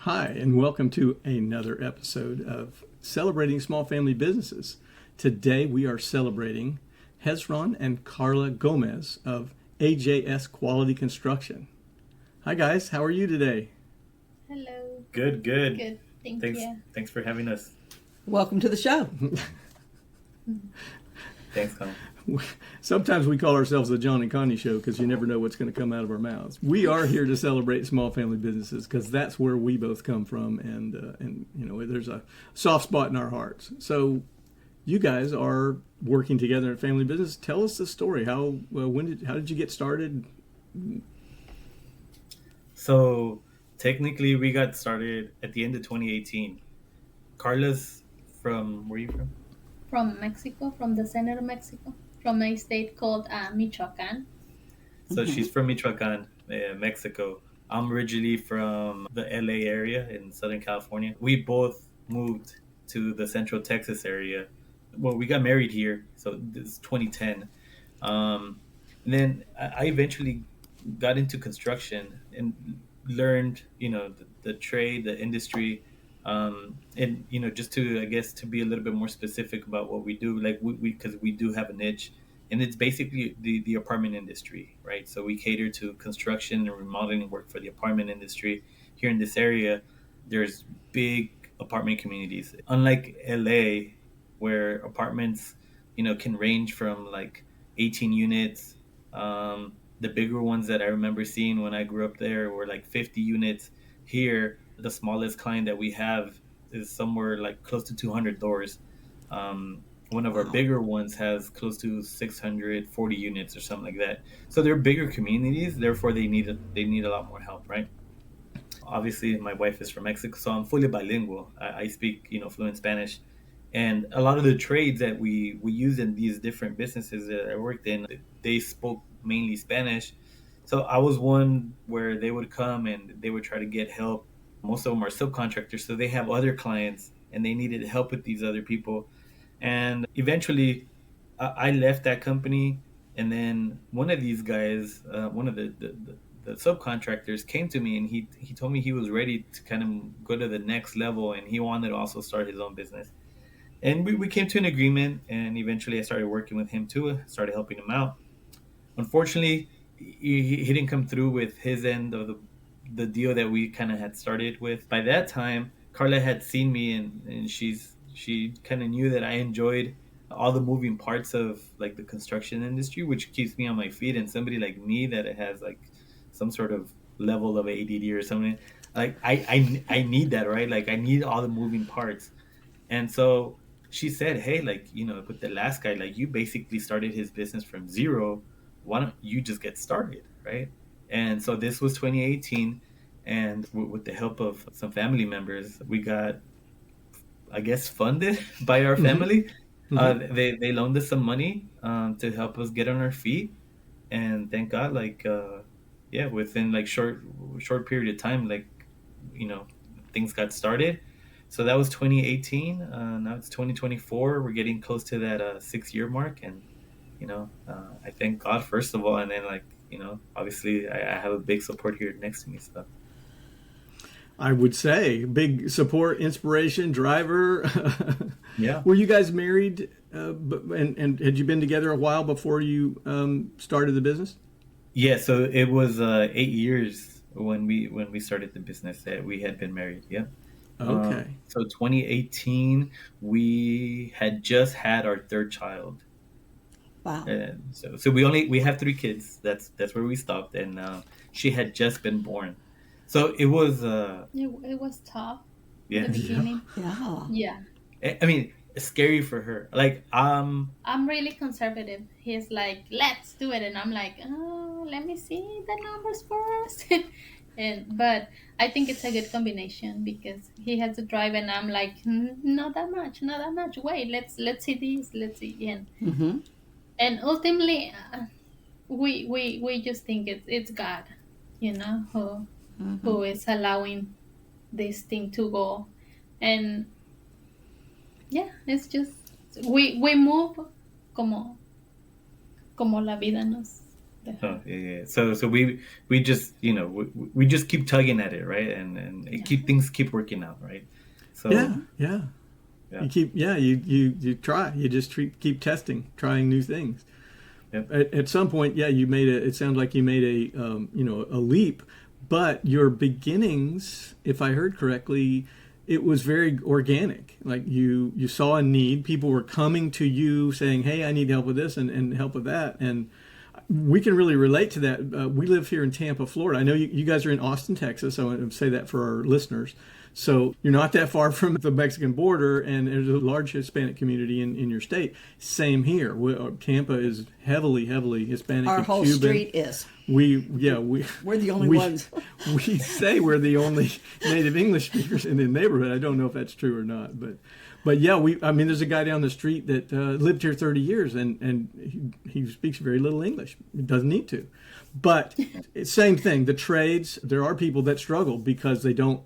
Hi, and welcome to another episode of Celebrating Small Family Businesses. Today we are celebrating Hesron and Karla Gomez of AJS Quality Construction. Hi guys, how are you today? Hello. Good, good. Good. Thank Thanks, you. thanks for having us. Welcome to the show. Thanks, Connie. Sometimes we call ourselves the John and Connie show because you never know what's going to come out of our mouths. We are here to celebrate small family businesses because that's where we both come from, and you know there's a soft spot in our hearts. So you guys are working together in a family business. Tell us the story. How did you get started? So technically, we got started at the end of 2018. Carla's from where are you from? From Mexico, from the center of Mexico, from a state called Michoacán. So she's from Michoacán, Mexico. I'm originally from the LA area in Southern California. We both moved to the Central Texas area. Well, we got married here, so this is 2010. And then I eventually got into construction and learned, the trade, the industry, and just to, I guess, to be a little bit more specific about what we do, like we because we do have a niche, and it's basically the apartment industry, right? So we cater to construction and remodeling work for the apartment industry here in this area. There's big apartment communities, unlike LA, where apartments, can range from like 18 units. The bigger ones that I remember seeing when I grew up there were like 50 units. Here, the smallest client that we have is somewhere like close to 200 doors. One of our bigger ones has close to 640 units or something like that. So they're bigger communities, therefore they need a lot more help, right? Obviously, my wife is from Mexico, so I'm fully bilingual. I speak, fluent Spanish, and a lot of the trades that we use in these different businesses that I worked in, they spoke mainly Spanish. So I was one where they would come and they would try to get help. Most of them are subcontractors, so they have other clients and they needed help with these other people. And eventually, I left that company, and then one of these guys, one of the subcontractors, came to me and he told me he was ready to kind of go to the next level, and he wanted to also start his own business. And we came to an agreement, and eventually I started working with him too. Started helping him out. Unfortunately, he didn't come through with his end of the deal that we kind of had started with. By that time, Carla had seen me, and she kind of knew that I enjoyed all the moving parts of like the construction industry, which keeps me on my feet. And somebody like me that has like some sort of level of ADD or something, like I need that, right? Like I need all the moving parts. And so she said, "Hey, like, with the last guy, like, you basically started his business from zero. Why don't you just get started?" Right. And so this was 2018. And with the help of some family members, we got, I guess, funded by our Mm-hmm. family. Mm-hmm. They loaned us some money to help us get on our feet. And thank God, like, yeah, within like short period of time, like, you know, things got started. So that was 2018. Now it's 2024. We're getting close to that 6 year mark, and I thank God first of all, and then like obviously I have a big support here next to me. So I would say big support, inspiration, driver. yeah, Were you guys married? And had you been together a while before you started the business? yeah. So it was 8 years when we started the business that we had been married. Yeah. Okay. So 2018, we had just had our third child. Wow. And so we have three kids. That's where we stopped, and she had just been born. So it was It was tough in the yeah. Yeah. beginning. Yeah. Yeah. I mean, scary for her. Like I'm really conservative. He's like, let's do it. And I'm like, oh, let me see the numbers first. But I think it's a good combination because he has to drive and I'm like, not that much, not that much. Wait, let's see this, let's see. Mm-hmm. And ultimately, we just think it's God, Mm-hmm. who is allowing this thing to go. And yeah, it's just we move como la vida Oh, yeah. So we just we just keep tugging at it, right? And it things keep working out, right? So Yeah. yeah. You keep, you try. You just keep testing, trying new things. Yep. At some point, you made it sounds like you made a leap, but your beginnings, if I heard correctly, it was very organic. Like you saw a need, people were coming to you saying, "Hey, I need help with this and help with that," and we can really relate to that. We live here in Tampa, Florida. I know you guys are in Austin, Texas. I want to say that for our listeners. So you're not that far from the Mexican border, and there's a large Hispanic community in your state. Same here. Tampa is heavily Hispanic Our and whole Cuban. street is. We're the only ones. We say we're the only native English speakers in the neighborhood. I don't know if that's true or not, but yeah, there's a guy down the street that lived here 30 years, and he speaks very little English. He doesn't need to. But same thing, the trades, there are people that struggle because they don't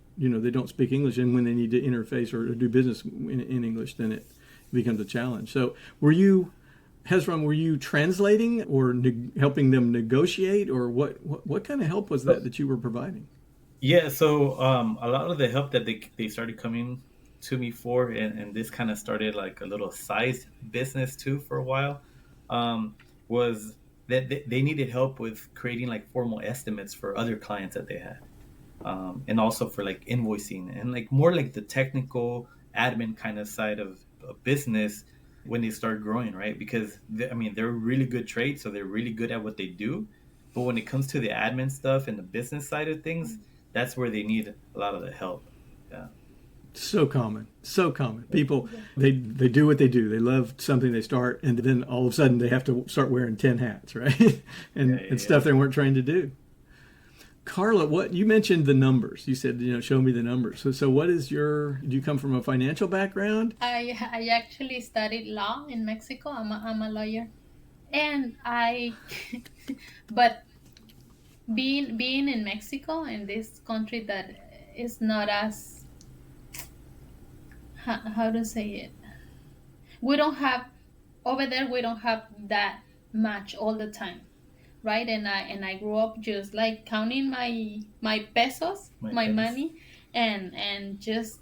speak English, and when they need to interface or do business in English, then it becomes a challenge. So Hezron, were you translating or helping them negotiate, or what kind of help was that you were providing? Yeah, so a lot of the help that they started coming to me for, and this kind of started like a little side business too for a while, was that they needed help with creating like formal estimates for other clients that they had, and also for like invoicing and like more like the technical admin kind of side of business when they start growing, right? Because they're really good trades, so they're really good at what they do, but when it comes to the admin stuff and the business side of things, that's where they need a lot of the help. Yeah. So common. People, they do what they do. They love something they start, and then all of a sudden they have to start wearing 10 hats, right? and stuff they weren't trained to do. Karla, what you mentioned the numbers. You said, show me the numbers. So what is do you come from a financial background? I actually studied law in Mexico. I'm a lawyer, and but being in Mexico, in this country that is not as, how to say it, we don't have over there, we don't have that much all the time, right? And I grew up just like counting my pesos, my money, and just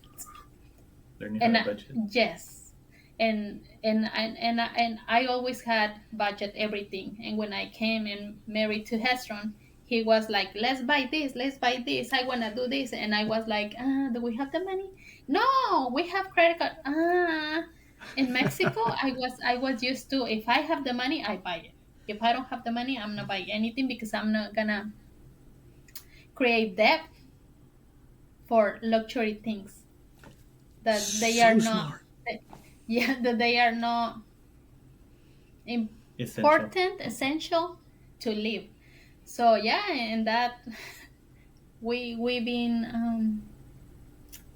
learning how to budget. Yes, and I always had budget everything. And when I came and married to Hezron, he was like, let's buy this, I want to do this. And I was like, do we have the money? No, we have credit card. In Mexico, I was used to, if I have the money, I buy it. If I don't have the money, I'm not buying anything, because I'm not gonna create debt for luxury things that they are not. That they are not important, essential to live. So and that we've been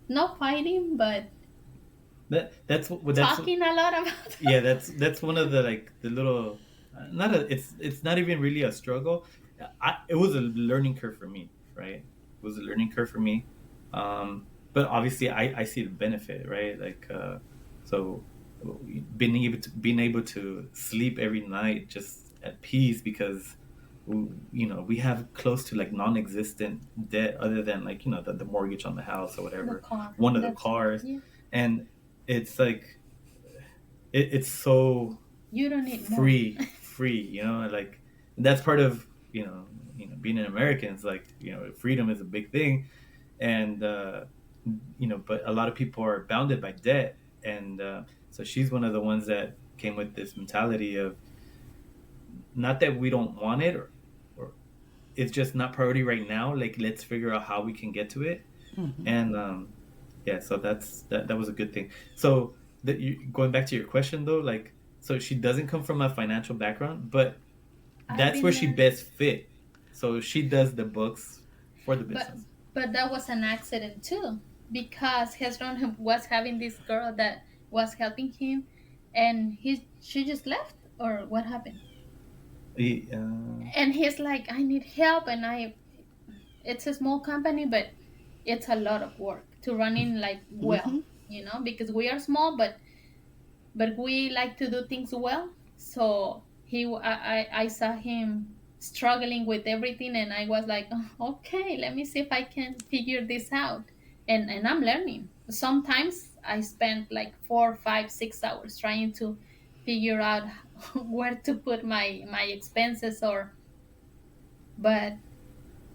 not fighting, but that's talking a lot about. Yeah, that's one of the like the little it's not even really a struggle. It was a learning curve for me, right? It was a learning curve for me, but obviously I see the benefit, right? Like so being able to sleep every night just at peace, because we have close to like non-existent debt other than like the mortgage on the house or whatever, one of the cars. Yeah. And it's like it's so you don't need free like that's part of being an American. It's like freedom is a big thing, and but a lot of people are bounded by debt, and so she's one of the ones that came with this mentality of not that we don't want it, or it's just not priority right now, like let's figure out how we can get to it. Mm-hmm. And so that was a good thing. So going back to your question though, like, so she doesn't come from a financial background, but that's where she best fit. So she does the books for the business. But that was an accident too, because Hezron was having this girl that was helping him, and she just left, or what happened? And he's like, I need help, and it's a small company, but it's a lot of work to run in like well, because we are small, but we like to do things well. So I saw him struggling with everything, and I was like, "Oh, okay, let me see if I can figure this out." And I'm learning. Sometimes I spend like 4, 5, 6 hours trying to figure out where to put my expenses, or but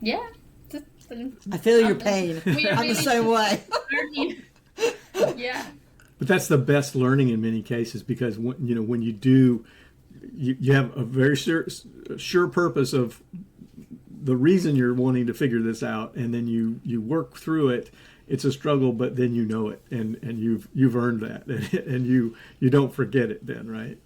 yeah, just, I feel your I'm, pain. we're I'm the really same way. learning. Yeah. But that's the best learning in many cases, because when you do, you have a very sure purpose of the reason you're wanting to figure this out, and then you work through it. It's a struggle, but then you know it, and you've earned that, and you don't forget it then, right?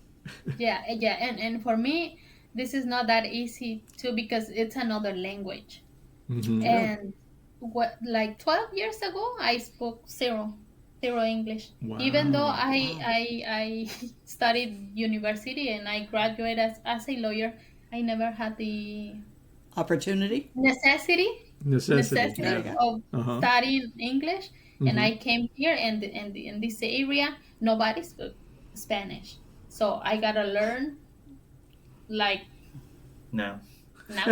Yeah, yeah, and for me, this is not that easy too, because it's another language. Mm-hmm. And what, like 12 years ago, I spoke zero English. Even though Wow. I studied university and I graduated as a lawyer, I never had the Opportunity? necessity Necessity. There you Yeah. go. of Uh-huh. studying English. And Mm-hmm. I came here, and in this area, nobody spoke Spanish, so I gotta learn like No. now.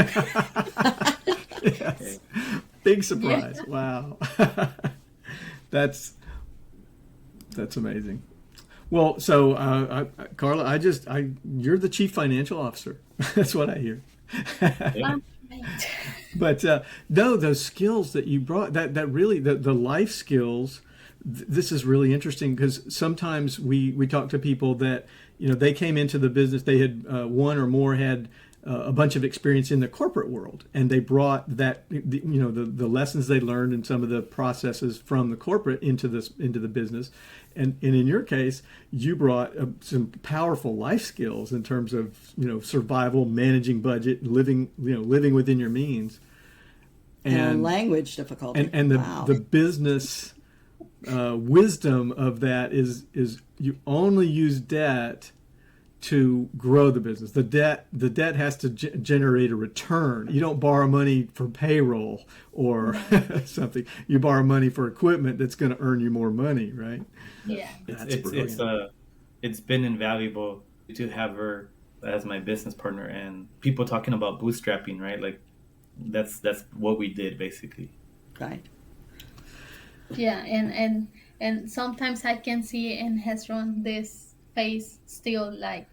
Yes. Big Yeah. surprise. Wow. that's amazing. Well, so Karla, you're the chief financial officer. That's what I hear. Yeah. Right. But no, those skills that you brought, that really, the life skills, this is really interesting, because sometimes we talk to people that, they came into the business, they had one or more had a bunch of experience in the corporate world, and they brought that, the lessons they learned and some of the processes from the corporate into the business. And in your case, you brought some powerful life skills in terms of survival, managing budget, living within your means, And language difficulty. and Wow. the business wisdom of that is you only use debt to grow the business. The debt has to generate a return. You don't borrow money for payroll or something. You borrow money for equipment that's going to earn you more money, right? Yeah. That's brilliant. It's been invaluable to have her as my business partner, and people talking about bootstrapping, right? Like that's what we did basically. Right. Yeah, and sometimes I can see in Hezron this face still like,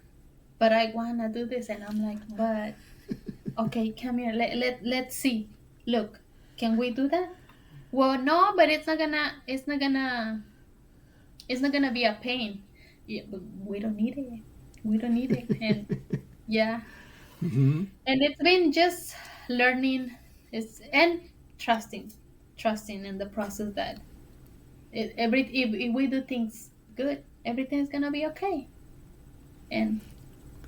but I wanna do this, and I'm like, but okay, come here, let's see. Look, can we do that? Well, no, but it's not gonna be a pain. Yeah, but we don't need it. We don't need it. And yeah, Mm-hmm. and it's been just learning, and trusting, trusting in the process that if we do things good, everything's gonna be okay, and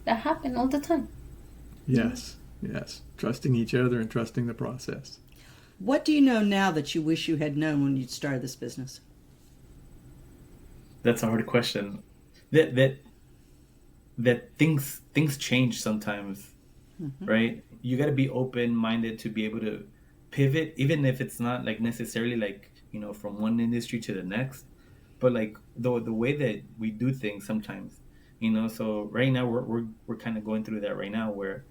that happen all the time. Yes, yes. Trusting each other and trusting the process. What do you know now that you wish you had known when you started this business? That's a hard question. That things change sometimes, right? You got to be open minded to be able to pivot, even if it's not like necessarily like from one industry to the next, but like the way that we do things sometimes, So right now we're kind of going through that right now, where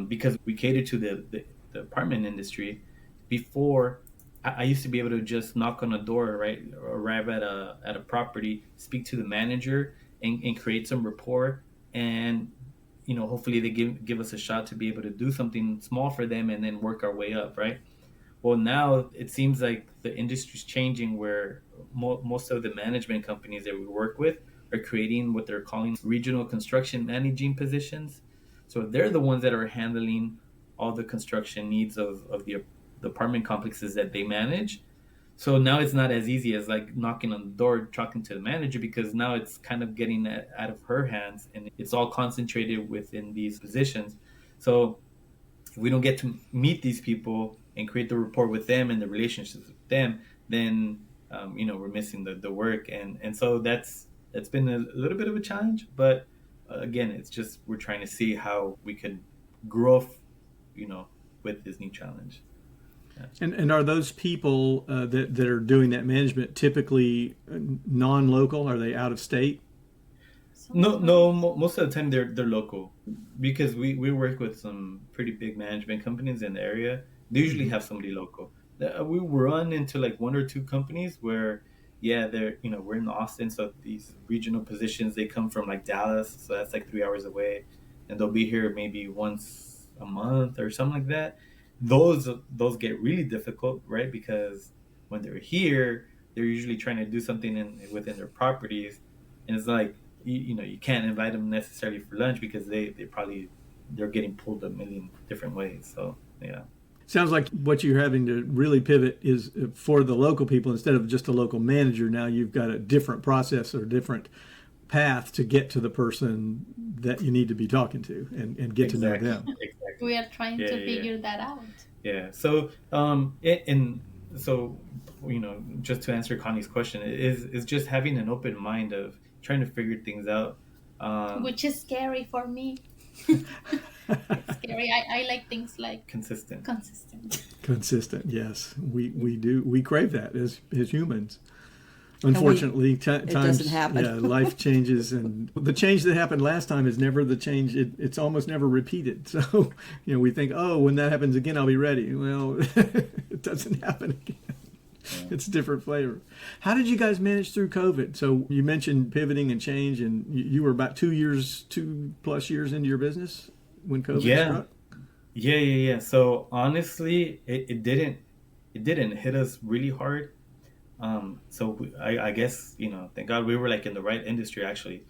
because we cater to the apartment industry. Before, I used to be able to just knock on a door, right, arrive at a property, speak to the manager, and create some rapport, and hopefully they give us a shot to be able to do something small for them, and then work our way up, right? Well, now it seems like the industry's changing, where most of the management companies that we work with are creating what they're calling regional construction managing positions. So they're the ones that are handling all the construction needs of the apartment complexes that they manage. So now it's not as easy as like knocking on the door, talking to the manager, because now it's kind of getting out of her hands, and it's all concentrated within these positions. So if we don't get to meet these people and create the rapport with them and the relationships with them, then we're missing the work, and so that's been a little bit of a challenge. But again, it's just we're trying to see how we can grow, with this new challenge. And are those people that are doing that management typically non-local? Are they out of state? So No, most of the time they're local, because we work with some pretty big management companies in the area. They usually have somebody local. We run into like one or two companies where, yeah, they're, we're in Austin, so these regional positions, they come from like Dallas, so that's like 3 hours away, and they'll be here maybe once a month or something like that. Those get really difficult, right? Because when they're here, they're usually trying to do something within their properties, and it's like, you can't invite them necessarily for lunch because they're getting pulled a million different ways. So yeah. Sounds like what you're having to really pivot is for the local people instead of just a local manager. Now you've got a different process or different path to get to the person that you need to be talking to and get Exactly. to know them. Exactly. we are trying to figure that out. Yeah. So so just to answer Connie's question, is just having an open mind of trying to figure things out. Which is scary for me. It's scary. I like things like Consistent. Consistent, yes. We do. We crave that as humans. Unfortunately, it times, doesn't happen. yeah, life changes, and the change that happened last time is never the change. It's almost never repeated. So, we think, oh, when that happens again, I'll be ready. Well, it doesn't happen again. It's a different flavor. How did you guys manage through COVID? So you mentioned pivoting and change, and you were about 2+ years into your business when COVID struck. Yeah. So honestly, it didn't hit us really hard. I guess, thank God we were like in the right industry actually,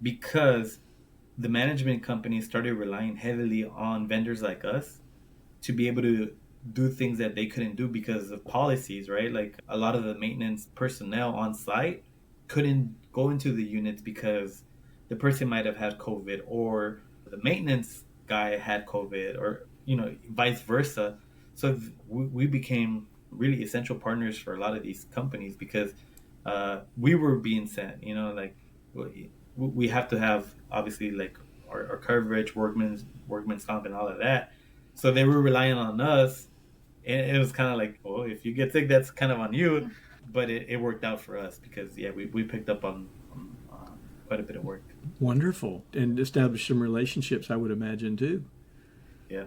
because the management companies started relying heavily on vendors like us to be able to do things that they couldn't do because of policies, right? Like a lot of the maintenance personnel on site couldn't go into the units because the person might have had COVID, or the maintenance guy had COVID, or vice versa. So we became really essential partners for a lot of these companies because we were being sent, like we have to have obviously like our coverage, workman's comp, and all of that. So they were relying on us, and it was kind of like, oh, if you get sick, that's kind of on you. But it worked out for us because we picked up on quite a bit of work. Wonderful, and established some relationships, I would imagine too. Yeah.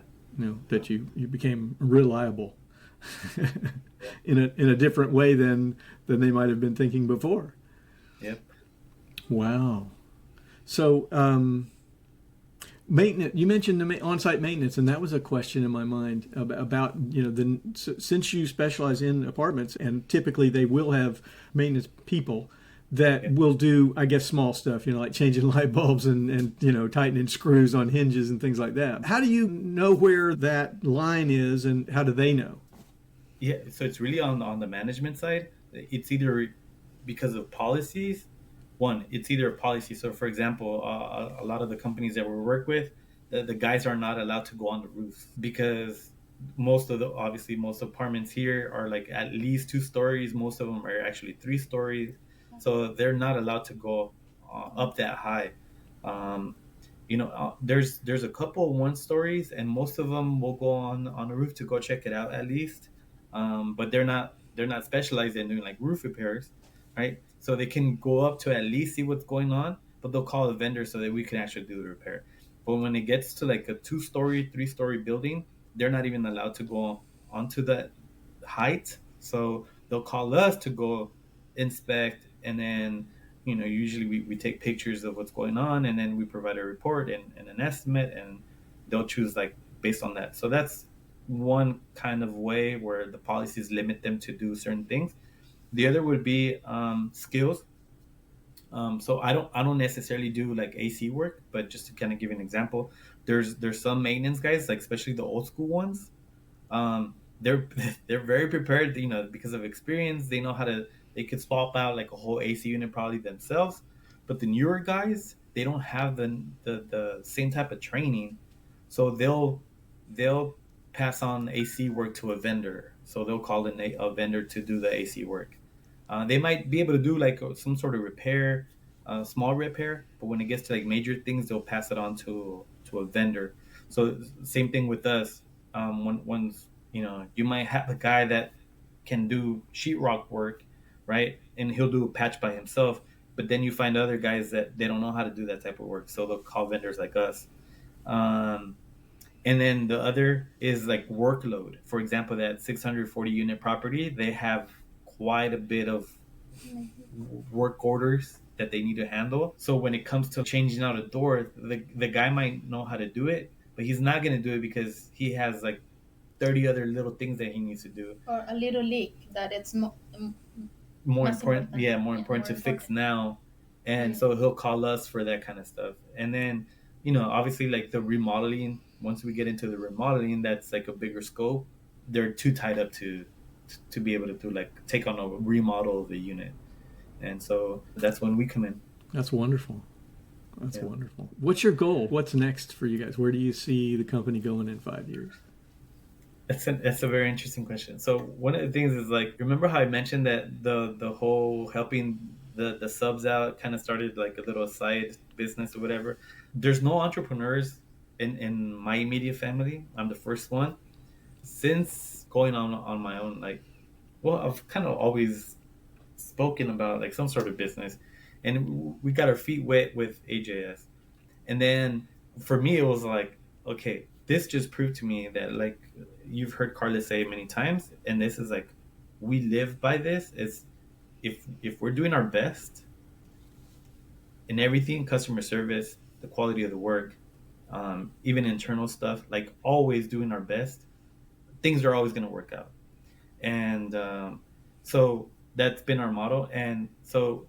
That you became reliable in a different way than they might have been thinking before. Yep. Wow. So maintenance. You mentioned the on-site maintenance, and that was a question in my mind about since you specialize in apartments, and typically they will have maintenance people that will do, I guess, small stuff, like changing light bulbs and tightening screws on hinges and things like that. How do you know where that line is, and how do they know? Yeah, so it's really on the management side. It's either because of policies. One, it's either a policy. So, for example, a lot of the companies that we work with, the guys are not allowed to go on the roofs because most apartments here are like at least 2 stories. Most of them are actually 3 stories. So they're not allowed to go up that high. There's a couple 1 stories, and most of them will go on the roof to go check it out at least. But they're not specialized in doing like roof repairs, right? So they can go up to at least see what's going on, but they'll call a vendor so that we can actually do the repair. But when it gets to like a 2-story, 3-story building, they're not even allowed to go onto that height. So they'll call us to go inspect, and then usually we take pictures of what's going on, and then we provide a report and an estimate, and they'll choose like based on that. So that's one kind of way where the policies limit them to do certain things. The other would be skills. So I don't necessarily do like AC work, but just to kind of give you an example, there's some maintenance guys, like especially the old school ones. They're very prepared, because of experience. They know they could swap out like a whole AC unit probably themselves. But the newer guys, they don't have the same type of training, so they'll pass on AC work to a vendor. So they'll call in a vendor to do the AC work. They might be able to do like some sort of repair, small repair, but when it gets to like major things, they'll pass it on to a vendor. So same thing with us. When you might have a guy that can do sheetrock work, right? And he'll do a patch by himself. But then you find other guys that they don't know how to do that type of work, so they'll call vendors like us. Um, and then the other is like workload. For example, that 640 unit property, they have quite a bit of work orders that they need to handle. So when it comes to changing out a door, the guy might know how to do it, but he's not going to do it because he has like 30 other little things that he needs to do. Or a little leak that it's More most important, important. yeah, more important to fix now. And so he'll call us for that kind of stuff. And then, obviously like the remodeling, once we get into the remodeling, that's like a bigger scope. They're too tied up to be able to do like take on a remodel of the unit. And so that's when we come in. That's wonderful. That's wonderful. What's your goal? What's next for you guys? Where do you see the company going in 5 years? That's a very interesting question. So one of the things is like, remember how I mentioned that the whole helping the subs out kind of started like a little side business or whatever. There's no entrepreneurs in my immediate family. I'm the first one. Since going on my own, like, well, I've kind of always spoken about like some sort of business, and we got our feet wet with AJS. And then for me, it was like, okay, this just proved to me that, like you've heard Karla say many times, and this is like, we live by this, is if we're doing our best in everything, customer service, the quality of the work, even internal stuff, like always doing our best, things are always going to work out. And so that's been our motto. And so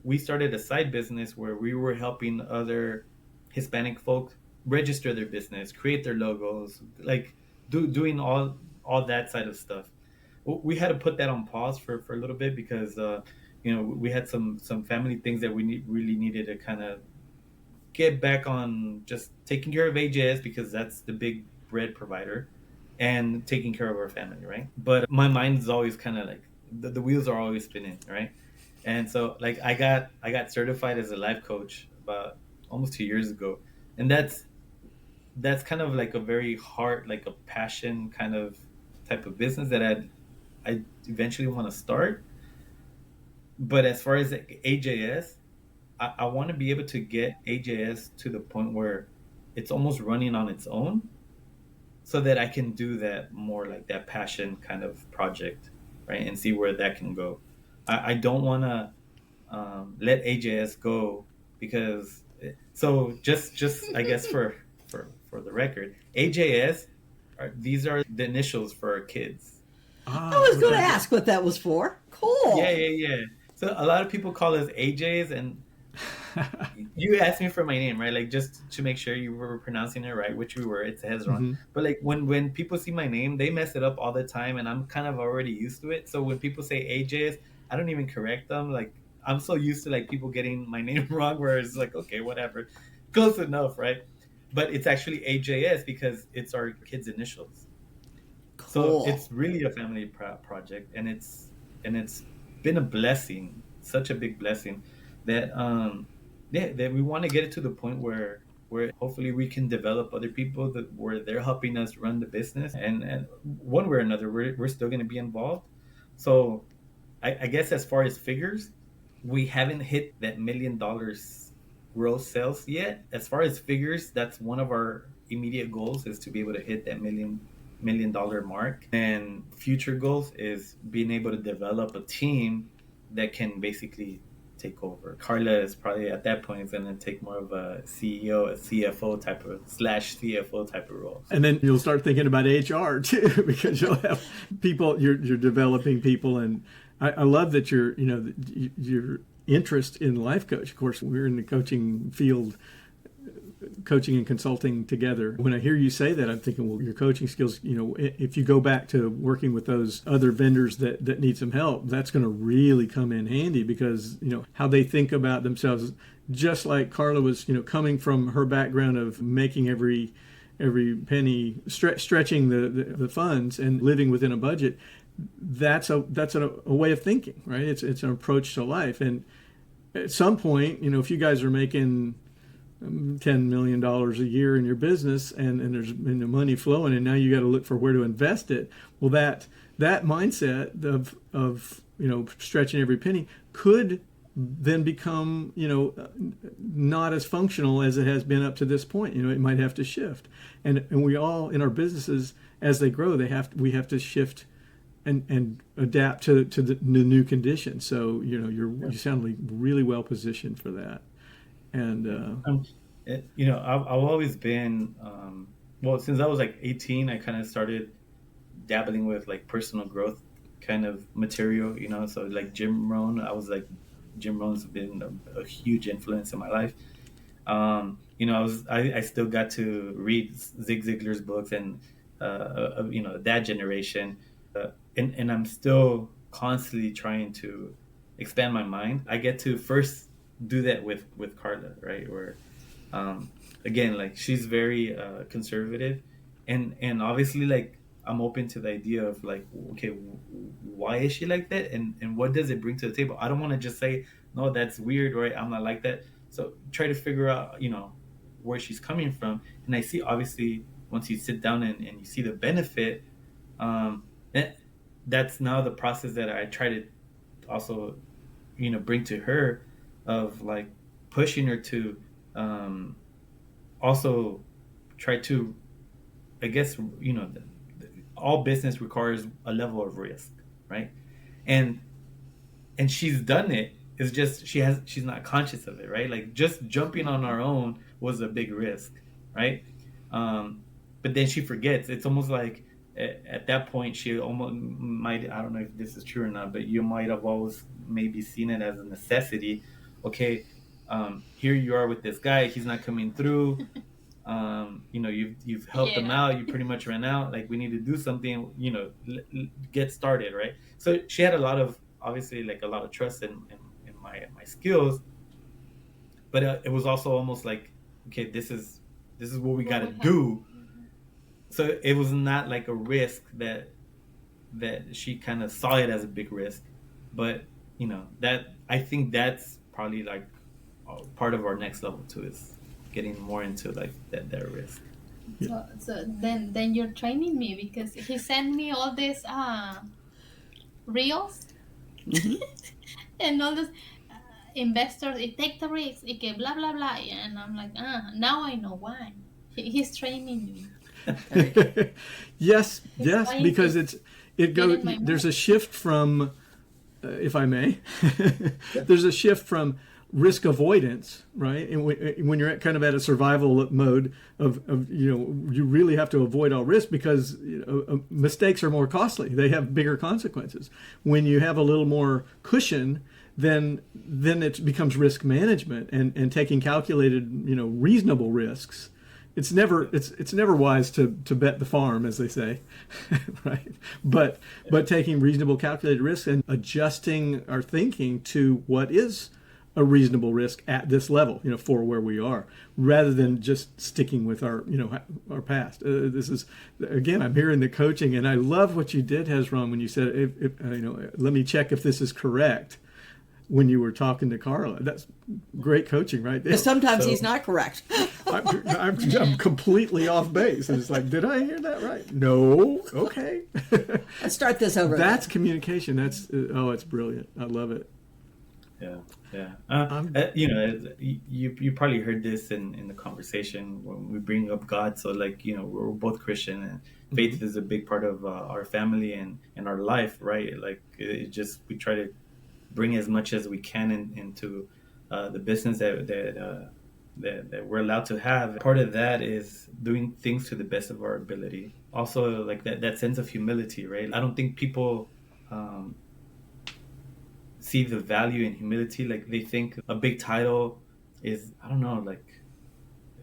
we started a side business where we were helping other Hispanic folk register their business, create their logos, like doing all that side of stuff. We had to put that on pause for a little bit because we had some family things that we really needed to kind of get back on, just taking care of AJS because that's the big bread provider, and taking care of our family, right? But my mind is always kind of like the wheels are always spinning, right? And so like I got certified as a life coach about almost 2 years ago, and that's kind of like a very hard, like a passion kind of type of business that I eventually want to start. But as far as like AJS, I want to be able to get AJS to the point where it's almost running on its own, so that I can do that more like that passion kind of project, right? And see where that can go. I don't want to let AJS go because, so just I guess for the record, AJS, these are the initials for our kids. I was going to ask what that was for. Cool. Yeah. So a lot of people call us AJs, and you asked me for my name, right? Like just to make sure you were pronouncing it right, which we were. It's Hezron. Mm-hmm. But like when people see my name, they mess it up all the time, and I'm kind of already used to it. So when people say AJS, I don't even correct them. Like I'm so used to like people getting my name wrong, where it's like, okay, whatever, close enough, right? But it's actually AJS because it's our kids' initials. Cool. So it's really a family project, and it's been a blessing, such a big blessing that that we want to get it to the point where hopefully we can develop other people where they're helping us run the business, and one way or another we're still going to be involved. So I guess as far as figures, we haven't hit that $1 million gross sales yet. As far as figures, that's one of our immediate goals, is to be able to hit that $1 million mark. And future goals is being able to develop a team that can basically take over. Karla is probably at that point is going to take more of a CEO, a CFO type of /CFO type of role. And then you'll start thinking about HR too, because you'll have people, you're developing people. And I love that your interest in life coach. Of course, we're in the coaching field, coaching and consulting together. When I hear you say that, I'm thinking, well, your coaching skills, if you go back to working with those other vendors that need some help, that's going to really come in handy, because, how they think about themselves, just like Karla was, coming from her background of making every penny, stretching the funds and living within a budget. That's a way of thinking, right? It's an approach to life. And at some point, if you guys are making $10 million a year in your business, and there's money flowing, and now you got to look for where to invest it. Well, that mindset of stretching every penny could then become, not as functional as it has been up to this point. It might have to shift. And we all, in our businesses, as they grow, we have to shift and adapt to the new conditions. So, you sound like really well positioned for that. And, I've always been, since I was like 18, I kind of started dabbling with like personal growth kind of material, so like Jim Rohn's been a huge influence in my life. I still got to read Zig Ziglar's books and that generation, and I'm still constantly trying to expand my mind. I get to first do that with Karla, right? Where again, like she's very conservative, and obviously like I'm open to the idea of like, okay, why is she like that, and what does it bring to the table? I don't want to just say no, that's weird, right? I'm not like that. So try to figure out, where she's coming from. And I see, obviously, once you sit down and you see the benefit, that's now the process that I try to also, bring to her, of like pushing her to also try to, I guess, all business requires a level of risk, right? And she's done it. It's just she's not conscious of it, right? Like just jumping on our own was a big risk, right? But then she forgets. It's almost like at that point she almost might, I don't know if this is true or not, but you might have always maybe seen it as a necessity. Okay, here you are with this guy. He's not coming through. You've helped him out. You pretty much ran out. Like we need to do something. Get started, right? So she had a lot of, obviously, like a lot of trust in my skills, but it was also almost like, okay, this is what we got to do. So it was not like a risk that she kind of saw it as a big risk, but that I think that's probably like part of our next level too, is getting more into like that risk. So then you're training me, because he sent me all these reels and all this investors, take the risk, okay, blah blah blah, and I'm like, now I know why he's training me. Yes, because it goes. There's a shift from, if I may, there's a shift from risk avoidance, right? And when you're kind of at a survival mode of you really have to avoid all risk, because mistakes are more costly. They have bigger consequences. When you have a little more cushion, then it becomes risk management and taking calculated, reasonable risks. It's never wise to bet the farm, as they say, right? But taking reasonable calculated risks and adjusting our thinking to what is a reasonable risk at this level, for where we are, rather than just sticking with our our past. This is, again, I'm hearing the coaching, and I love what you did, Hezron, when you said, let me check if this is correct. When you were talking to Karla, that's great coaching right there. Sometimes he's not correct. I'm completely off base. And it's like, did I hear that right? No. Okay. Let's start this over. That's communication. That's it's brilliant. I love it. Yeah. You probably heard this in the conversation when we bring up God. So like, we're both Christian, and faith is a big part of our family and our life, right? Like we try to bring as much as we can into the business that we're allowed to have. Part of that is doing things to the best of our ability. Also, like that sense of humility, right? I don't think people see the value in humility. Like they think a big title is, I don't know, like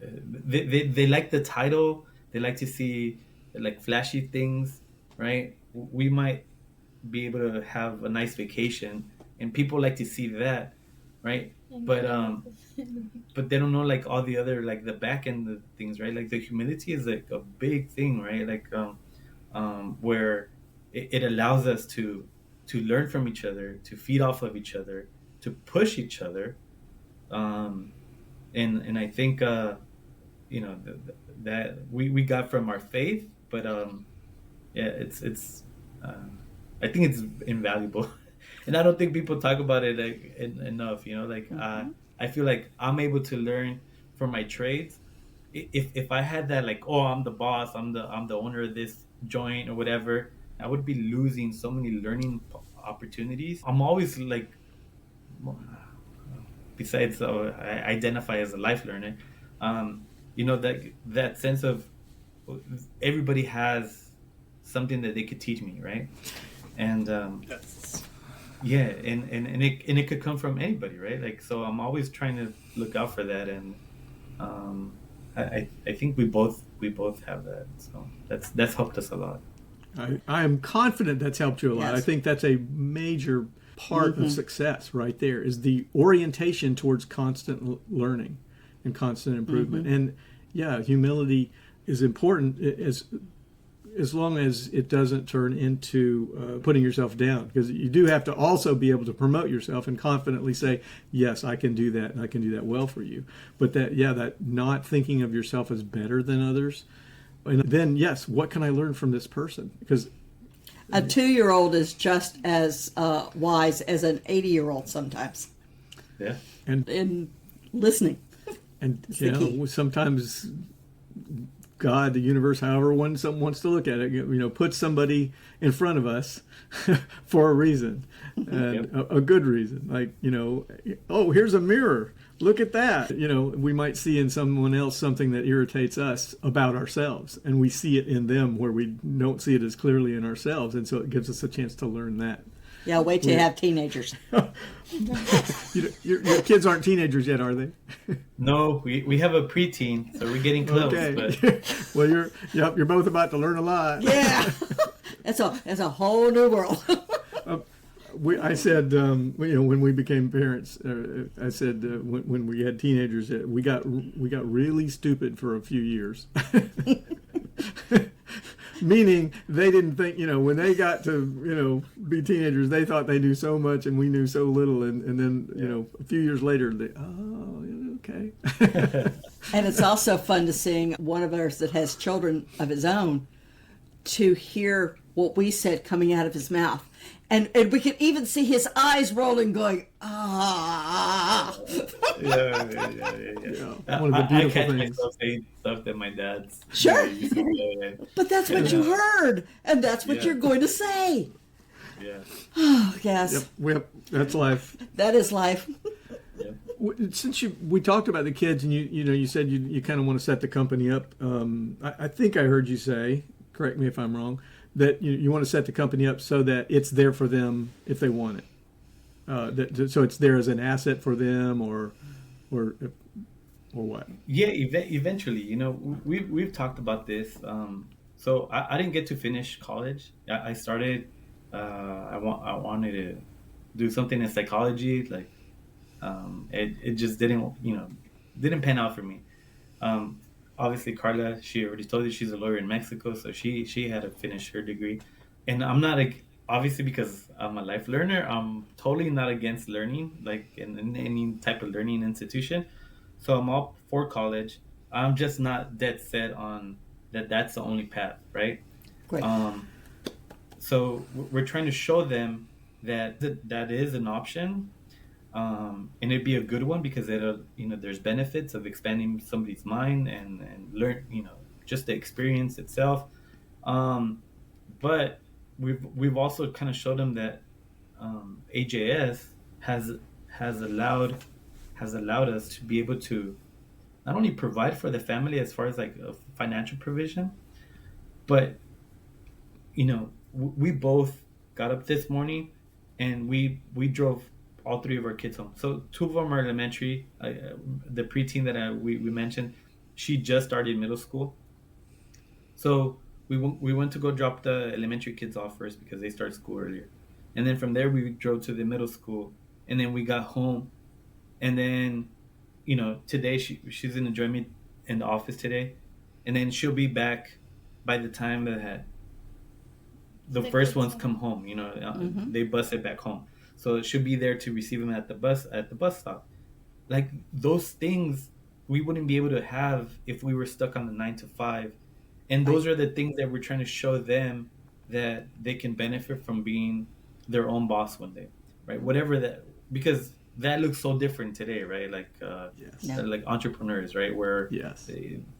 they like the title. They like to see like flashy things, right? We might be able to have a nice vacation, and people like to see that, right? But they don't know like all the other, like the back end of things, right? Like the humility is like a big thing, right? Like where it allows us to learn from each other, to feed off of each other, to push each other, and I think that we got from our faith, but it's I think it's invaluable. And I don't think people talk about it like enough. Like I feel like I'm able to learn from my trades. If I had that, like, oh, I'm the boss, I'm the owner of this joint or whatever, I would be losing so many learning opportunities. I'm always like, besides I identify as a life learner, that sense of everybody has something that they could teach me, right? And yeah, and it could come from anybody, right? Like, so I'm always trying to look out for that, and I think we both have that, so that's helped us a lot. I am confident that's helped you a lot. Yes. I think that's a major part of success right there, is the orientation towards constant learning and constant improvement. And yeah, humility is important as long as it doesn't turn into putting yourself down, because you do have to also be able to promote yourself and confidently say, yes, I can do that, and I can do that well for you. But that not thinking of yourself as better than others. And then, yes, what can I learn from this person? Because A 2-year-old is just as wise as an 80-year-old sometimes. Yeah. In listening. And sometimes God, the universe, however someone wants to look at it, puts somebody in front of us for a reason, and a good reason. Like, oh, here's a mirror. Look at that. We might see in someone else something that irritates us about ourselves, and we see it in them where we don't see it as clearly in ourselves, and so it gives us a chance to learn that. Yeah, wait till you have teenagers. Your kids aren't teenagers yet, are they? No, we have a preteen, so we're getting close. Okay. But Well, you're both about to learn a lot. Yeah. That's a whole new world. I said, when we became parents, I said when we had teenagers, we got really stupid for a few years. Meaning they didn't think, when they got to, be teenagers, they thought they knew so much and we knew so little. And then, a few years later, okay. And it's also fun to seeing one of ours that has children of his own to hear what we said coming out of his mouth. And we could even see his eyes rolling, going, ah. Yeah. One of the beautiful I catch things. myself saying stuff that my dad's. Sure. Yeah. But that's what you heard, and that's what you're going to say. Yeah. Oh, yes. Yep, that's life. That is life. Since we talked about the kids, and you said you kind of want to set the company up. I think I heard you say, correct me if I'm wrong, that you want to set the company up so that it's there for them if they want it. So it's there as an asset for them, or what? Yeah, eventually, we've talked about this. So I didn't get to finish college. I started. I wanted to do something in psychology. Like, it just didn't pan out for me. Obviously, Carla, she already told you she's a lawyer in Mexico, so she had to finish her degree. And I'm not obviously, because I'm a life learner, I'm totally not against learning, like in any type of learning institution. So I'm all for college. I'm just not dead set on that's the only path, right? Great. So we're trying to show them that is an option. And it'd be a good one because there's benefits of expanding somebody's mind and learn, just the experience itself. But we've also kind of showed them that AJS has allowed us to be able to not only provide for the family as far as like a financial provision, but we both got up this morning and we drove all 3 of our kids home. So 2 of them are elementary. The preteen that we mentioned, she just started middle school. So we went to go drop the elementary kids off first because they start school earlier. And then from there we drove to the middle school. And then we got home. And then, today she's going to join me in the office today. And then she'll be back by the time that the first ones come home. They bus it back home. So she'll be there to receive them at the bus stop. Like, those things we wouldn't be able to have if we were stuck on the 9 to 5. And those are the things that we're trying to show them, that they can benefit from being their own boss one day. right? Whatever that, because that looks so different today, right? Like Yes. Yeah. like entrepreneurs, right? Where Yes.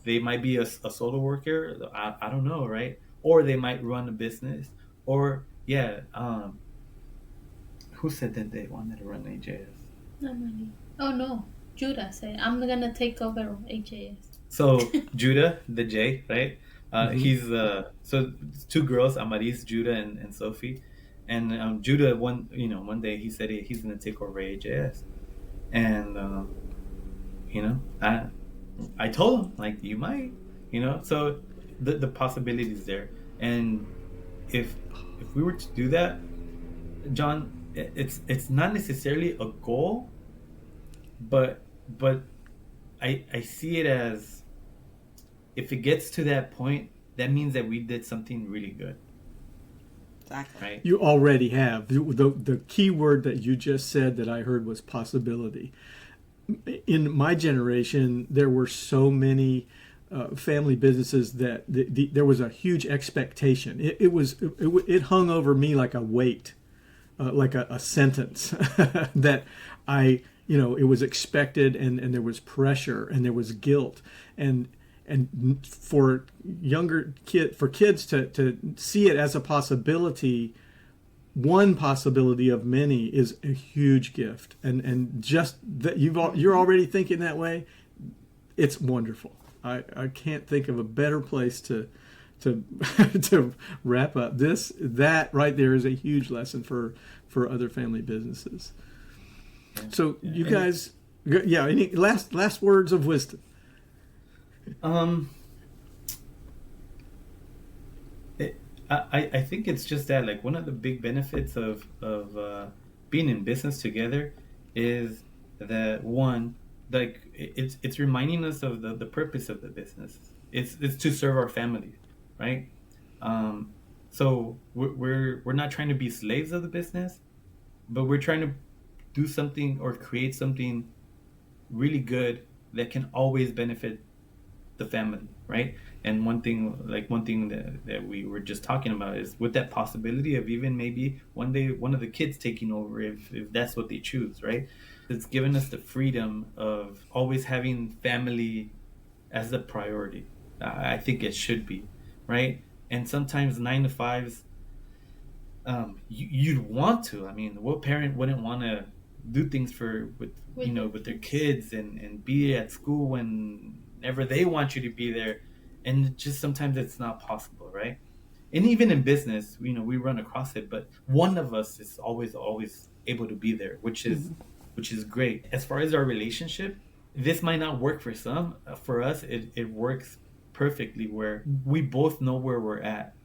they might be a solo worker, I don't know, right? Or they might run a business, or who said that they wanted to run AJS? Normally. Oh no, Judah said, I'm gonna take over AJS. So Judah, the J, right? He's so it's two girls, Amaris, Judah, and Sophie. And Judah, one day he said he's gonna take over AJS, and I told him, like, you might, so the possibility is there. And if we were to do that, John, it's not necessarily a goal, but I see it as, if it gets to that point, that means that we did something really good, Exactly. right? You already have. The key word that you just said that I heard was possibility. In my generation, there were so many family businesses that there was a huge expectation. It hung over me like a weight, like a sentence that it was expected, and there was pressure, and there was guilt, and for kids to see it as a possibility, one possibility of many, is a huge gift, and just that you're already thinking that way, it's wonderful. I can't think of a better place to to wrap up this. That right there is a huge lesson for other family businesses. So you guys, any last words of wisdom? I think it's just that, like, one of the big benefits of being in business together is that, one, like, it's reminding us of the purpose of the business. It's to serve our family, right? So we're not trying to be slaves of the business, but we're trying to do something or create something really good that can always benefit the family, right? And one thing that we were just talking about is with that possibility of even maybe one day one of the kids taking over, if that's what they choose, right? It's given us the freedom of always having family as a priority. I think it should be, right? And sometimes 9 to 5s, you'd want to. I mean, what parent wouldn't want to do things with their kids and be at school whenever they want you to be there, and just sometimes it's not possible, right? And even in business, we run across it, but one of us is always able to be there, which is great. As far as our relationship, this might not work for some. For us, it works perfectly, where we both know where we're at,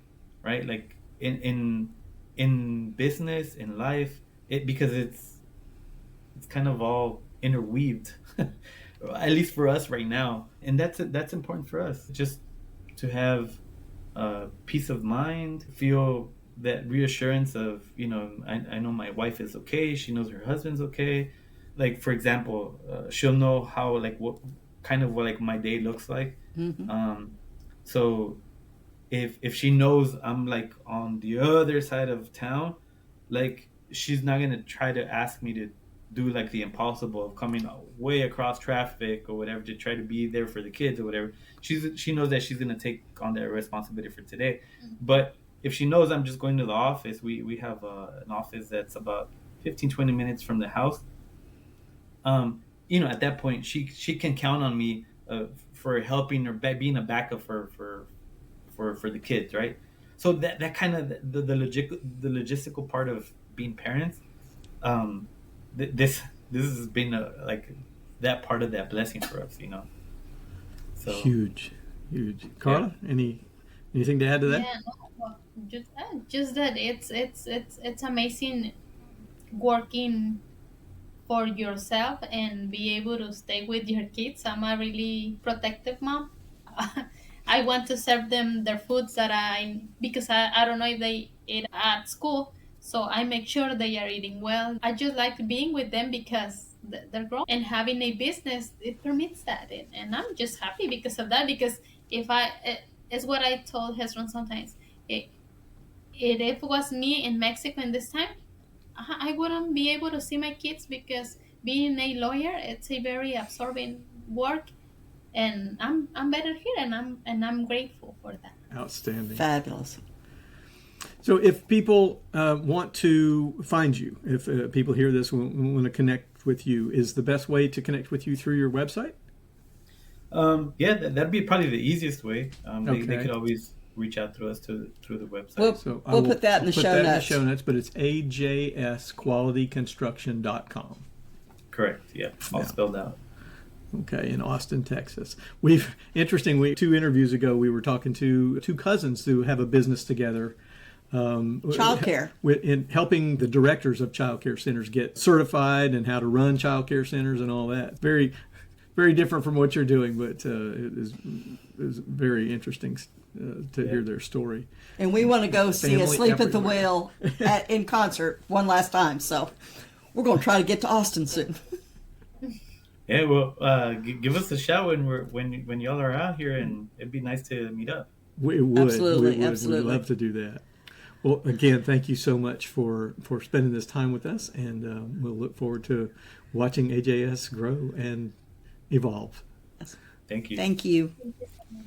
right? Like in business, in life, because it's kind of all interweaved, at least for us right now, and that's important for us, just to have peace of mind, feel that reassurance of, I know my wife is okay, she knows her husband's okay. Like, for example, she'll know how, like, what kind of, like, my day looks like. So if she knows I'm, like, on the other side of town, like, she's not gonna try to ask me to do, like, the impossible of coming way across traffic or whatever to try to be there for the kids or whatever. She knows that she's gonna take on that responsibility for today. But if she knows I'm just going to the office, we have an office that's about 15-20 minutes from the house. At that point, she can count on me for helping or being a backup for the kids, right? So that kind of the logistical part of being parents. This has been like that part of that blessing for us, So Huge. Karla, anything to add to that? Yeah, no, well, just that it's amazing working for yourself and be able to stay with your kids. I'm a really protective mom. I want to serve them their foods because I don't know if they eat at school, so I make sure they are eating well. I just like being with them because they're grown, and having a business, it permits that, and I'm just happy because of that. Because it's what I told Hezron sometimes. If it was me in Mexico in this time, I wouldn't be able to see my kids because being a lawyer, it's a very absorbing work, and I'm better here, and I'm grateful for that. Outstanding. Fabulous. So if people want to find you, if people hear this and want to connect with you, is the best way to connect with you through your website? Yeah, that'd be probably the easiest way. They Okay. could always reach out to us through the website. We'll, So we'll put that in the show notes. But it's AJSQualityConstruction.com. Correct. Yeah, all spelled out. Okay, in Austin, Texas. Interestingly, 2 interviews ago, we were talking to 2 cousins who have a business together. Childcare. In helping the directors of childcare centers get certified and how to run childcare centers and all that. Very, very different from what you're doing, but it is very interesting to hear their story. And we want to go see Family Asleep at the everywhere. Wheel in concert one last time. So we're going to try to get to Austin soon. Yeah, well, give us a shout when y'all are out here, and it'd be nice to meet up. We would. Absolutely, We would. absolutely. We'd love to do that. Well, again, thank you so much for spending this time with us, and we'll look forward to watching AJS grow and evolve. Thank you. Thank you. Thank you so much.